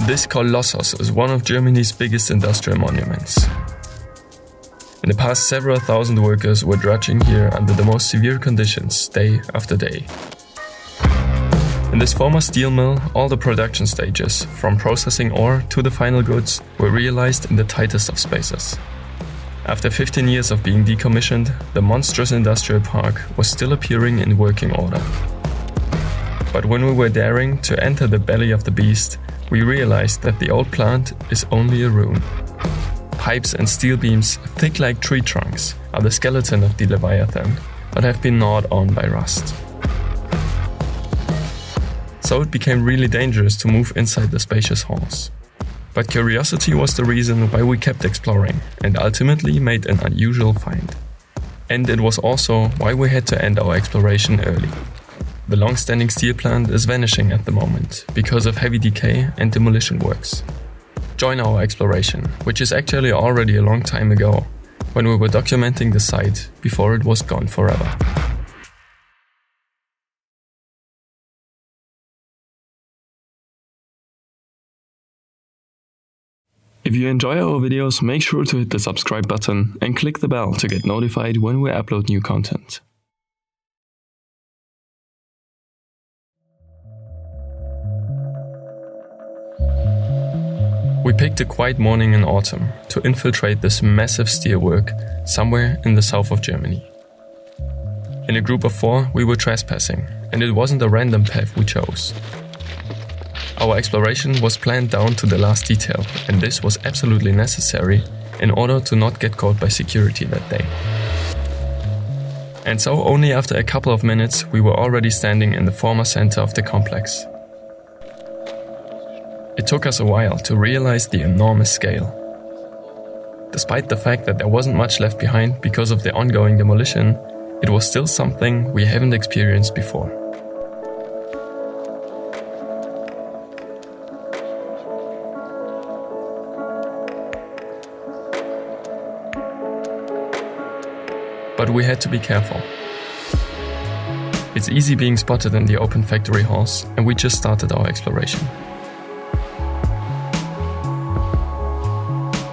This colossus is one of Germany's biggest industrial monuments. In the past, several thousand workers were drudging here under the most severe conditions, day after day. In this former steel mill, all the production stages, from processing ore to the final goods, were realized in the tightest of spaces. After 15 years of being decommissioned, the monstrous industrial park was still appearing in working order. But when we were daring to enter the belly of the beast, we realized that the old plant is only a ruin. Pipes and steel beams, thick like tree trunks, are the skeleton of the leviathan, but have been gnawed on by rust. So it became really dangerous to move inside the spacious halls. But curiosity was the reason why we kept exploring, and ultimately made an unusual find. And it was also why we had to end our exploration early. The long-standing steel plant is vanishing at the moment, because of heavy decay and demolition works. Join our exploration, which is actually already a long time ago, when we were documenting the site before it was gone forever. If you enjoy our videos, make sure to hit the subscribe button and click the bell to get notified when we upload new content. We picked a quiet morning in autumn to infiltrate this massive steelwork somewhere in the south of Germany. In a group of 4, we were trespassing, and it wasn't a random path we chose. Our exploration was planned down to the last detail, and this was absolutely necessary in order to not get caught by security that day. And so only after a couple of minutes we were already standing in the former center of the complex. It took us a while to realize the enormous scale. Despite the fact that there wasn't much left behind because of the ongoing demolition, it was still something we haven't experienced before. But we had to be careful. It's easy being spotted in the open factory halls, and we just started our exploration.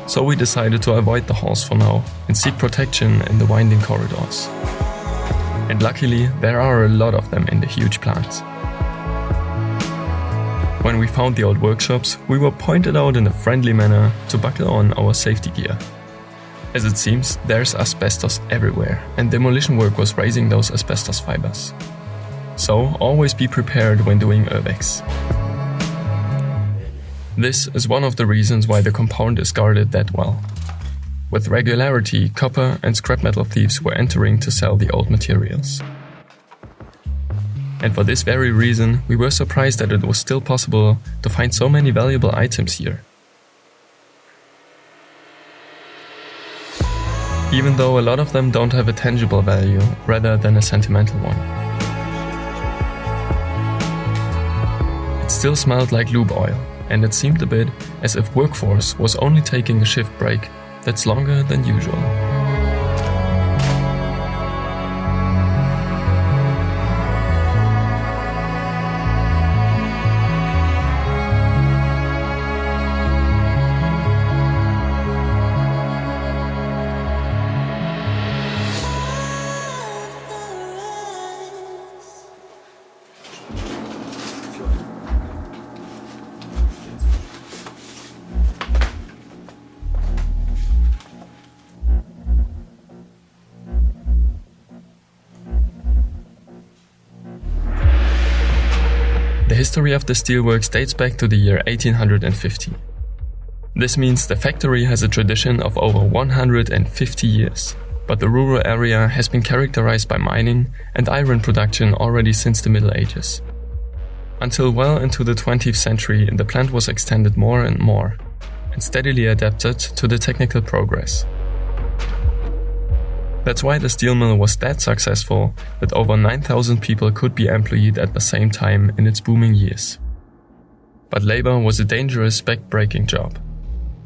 So we decided to avoid the halls for now and seek protection in the winding corridors. And luckily, there are a lot of them in the huge plant. When we found the old workshops, we were pointed out in a friendly manner to buckle on our safety gear. As it seems, there's asbestos everywhere, and demolition work was raising those asbestos fibers. So always be prepared when doing URBEX. This is one of the reasons why the compound is guarded that well. With regularity, copper and scrap metal thieves were entering to sell the old materials. And for this very reason, we were surprised that it was still possible to find so many valuable items here. Even though a lot of them don't have a tangible value rather than a sentimental one. It still smelled like lube oil, and it seemed a bit as if workforce was only taking a shift break that's longer than usual. The history of the Steelworks dates back to the year 1850. This means the factory has a tradition of over 150 years, but the rural area has been characterized by mining and iron production already since the Middle Ages. Until well into the 20th century, the plant was extended more and more, and steadily adapted to the technical progress. That's why the steel mill was that successful that over 9,000 people could be employed at the same time in its booming years. But labor was a dangerous back-breaking job.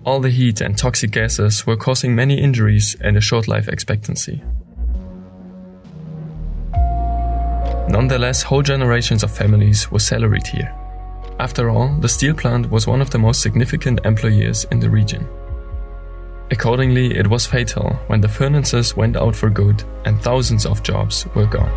All the heat and toxic gases were causing many injuries and a short life expectancy. Nonetheless, whole generations of families were salaried here. After all, the steel plant was one of the most significant employers in the region. Accordingly, it was fatal when the furnaces went out for good and thousands of jobs were gone.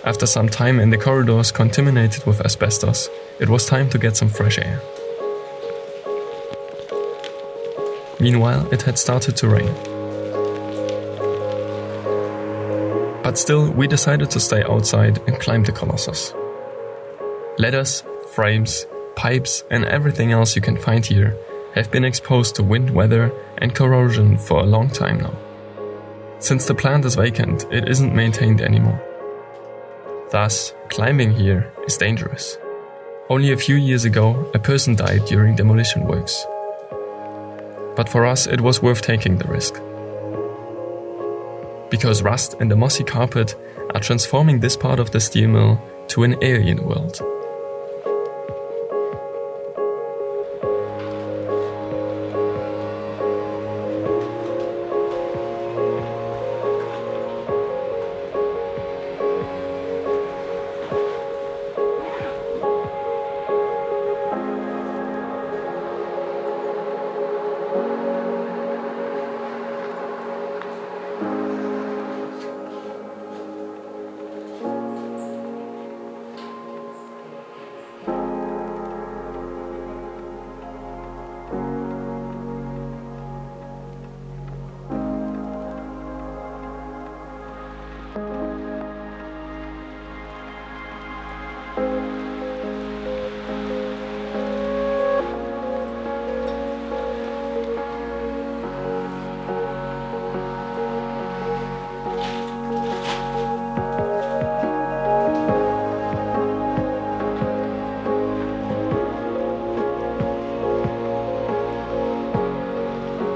After some time in the corridors contaminated with asbestos, it was time to get some fresh air. Meanwhile, it had started to rain. But still, we decided to stay outside and climb the colossus. Ladders, frames, pipes and everything else you can find here have been exposed to wind, weather and corrosion for a long time now. Since the plant is vacant, it isn't maintained anymore. Thus, climbing here is dangerous. Only a few years ago, a person died during demolition works. But for us, it was worth taking the risk. Because rust and the mossy carpet are transforming this part of the steel mill to an alien world.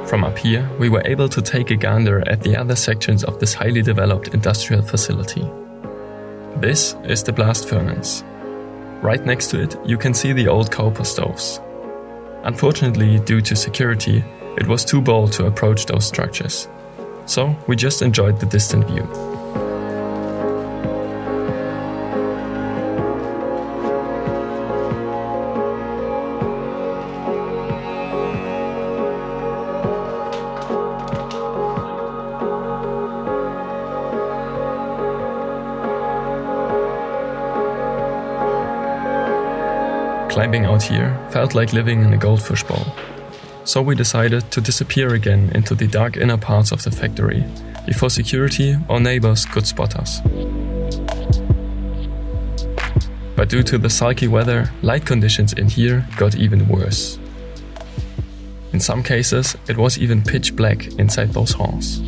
From up here, we were able to take a gander at the other sections of this highly developed industrial facility. This is the blast furnace. Right next to it, you can see the old copper stoves. Unfortunately, due to security, it was too bold to approach those structures. So we just enjoyed the distant view. Climbing out here felt like living in a goldfish bowl. So we decided to disappear again into the dark inner parts of the factory before security or neighbors could spot us. But due to the sulky weather, light conditions in here got even worse. In some cases, it was even pitch black inside those halls.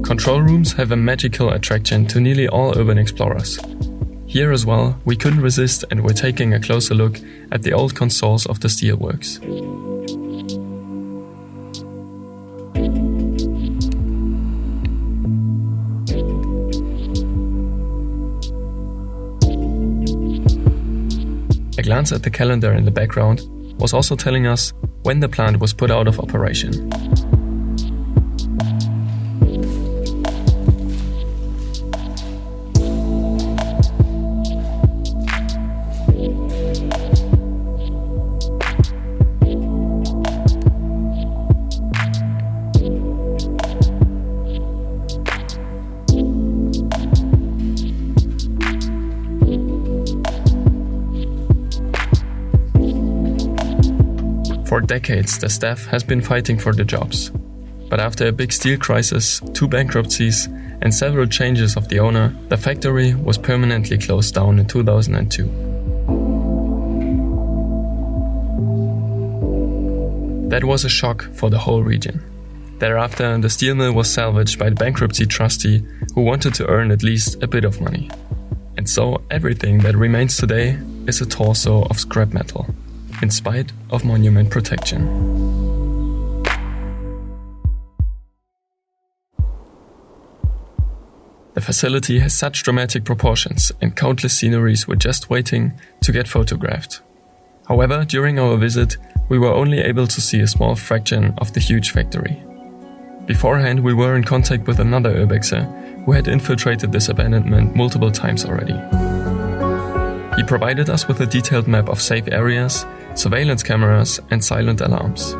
Control rooms have a magical attraction to nearly all urban explorers. Here as well, we couldn't resist and were taking a closer look at the old consoles of the Steelworks. A glance at the calendar in the background was also telling us when the plant was put out of operation. For decades, the staff has been fighting for the jobs. But after a big steel crisis, 2 bankruptcies, and several changes of the owner, the factory was permanently closed down in 2002. That was a shock for the whole region. Thereafter, the steel mill was salvaged by the bankruptcy trustee who wanted to earn at least a bit of money. And so everything that remains today is a torso of scrap metal, in spite of monument protection. The facility has such dramatic proportions and countless sceneries were just waiting to get photographed. However, during our visit, we were only able to see a small fraction of the huge factory. Beforehand, we were in contact with another URBEXer who had infiltrated this abandonment multiple times already. He provided us with a detailed map of safe areas, surveillance cameras and silent alarms.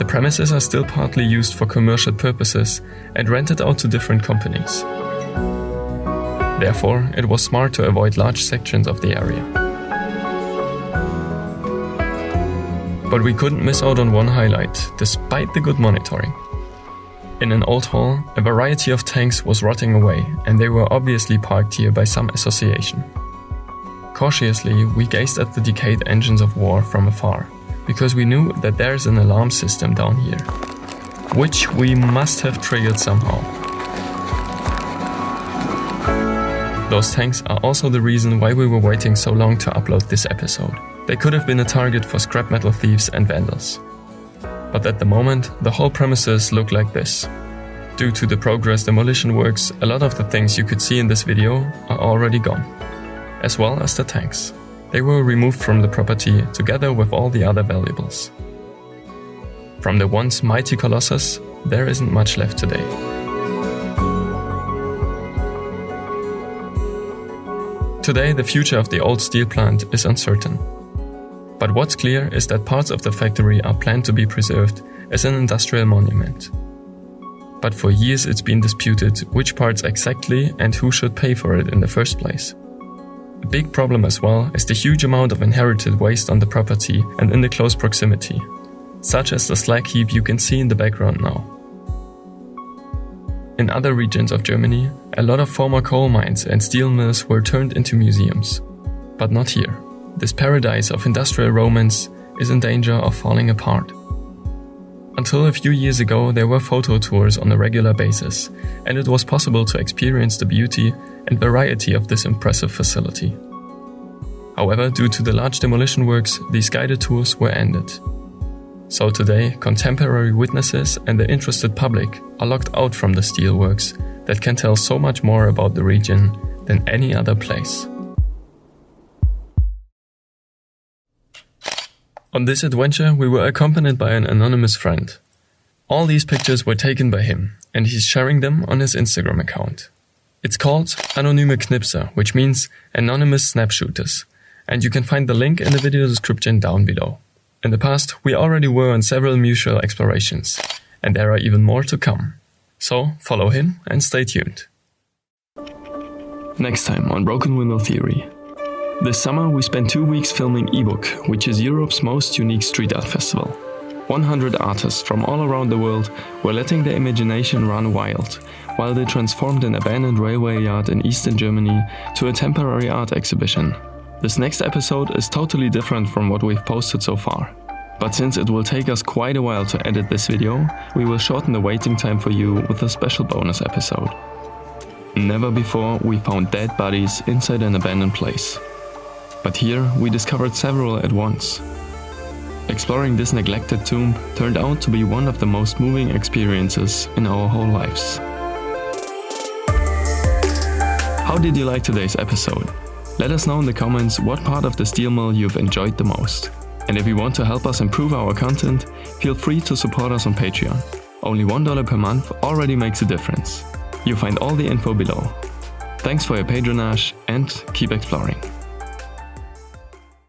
The premises are still partly used for commercial purposes and rented out to different companies. Therefore, it was smart to avoid large sections of the area. But we couldn't miss out on one highlight, despite the good monitoring. In an old hall, a variety of tanks was rotting away, and they were obviously parked here by some association. Cautiously, we gazed at the decayed engines of war from afar, because we knew that there's an alarm system down here, which we must have triggered somehow. Those tanks are also the reason why we were waiting so long to upload this episode. They could have been a target for scrap metal thieves and vandals. But at the moment, the whole premises look like this. Due to the progress demolition works, a lot of the things you could see in this video are already gone, as well as the tanks. They were removed from the property together with all the other valuables. From the once mighty colossus, there isn't much left today. Today, the future of the old steel plant is uncertain. But what's clear is that parts of the factory are planned to be preserved as an industrial monument. But for years it's been disputed which parts exactly and who should pay for it in the first place. A big problem as well is the huge amount of inherited waste on the property and in the close proximity, such as the slag heap you can see in the background now. In other regions of Germany, a lot of former coal mines and steel mills were turned into museums, but not here. This paradise of industrial romance is in danger of falling apart. Until a few years ago, there were photo tours on a regular basis, and it was possible to experience the beauty and variety of this impressive facility. However, due to the large demolition works, these guided tours were ended. So today, contemporary witnesses and the interested public are locked out from the steelworks that can tell so much more about the region than any other place. On this adventure, we were accompanied by an anonymous friend. All these pictures were taken by him, and he's sharing them on his Instagram account. It's called Anonyme Knipser, which means anonymous snapshooters, and you can find the link in the video description down below. In the past, we already were on several mutual explorations, and there are even more to come. So follow him and stay tuned. Next time on Broken Window Theory. This summer we spent 2 weeks filming URBEX, which is Europe's most unique street art festival. 100 artists from all around the world were letting their imagination run wild, while they transformed an abandoned railway yard in eastern Germany to a temporary art exhibition. This next episode is totally different from what we've posted so far. But since it will take us quite a while to edit this video, we will shorten the waiting time for you with a special bonus episode. Never before we found dead bodies inside an abandoned place. But here we discovered several at once. Exploring this neglected tomb turned out to be one of the most moving experiences in our whole lives. How did you like today's episode? Let us know in the comments what part of the steel mill you've enjoyed the most. And if you want to help us improve our content, feel free to support us on Patreon. Only $1 per month already makes a difference. You'll find all the info below. Thanks for your patronage and keep exploring.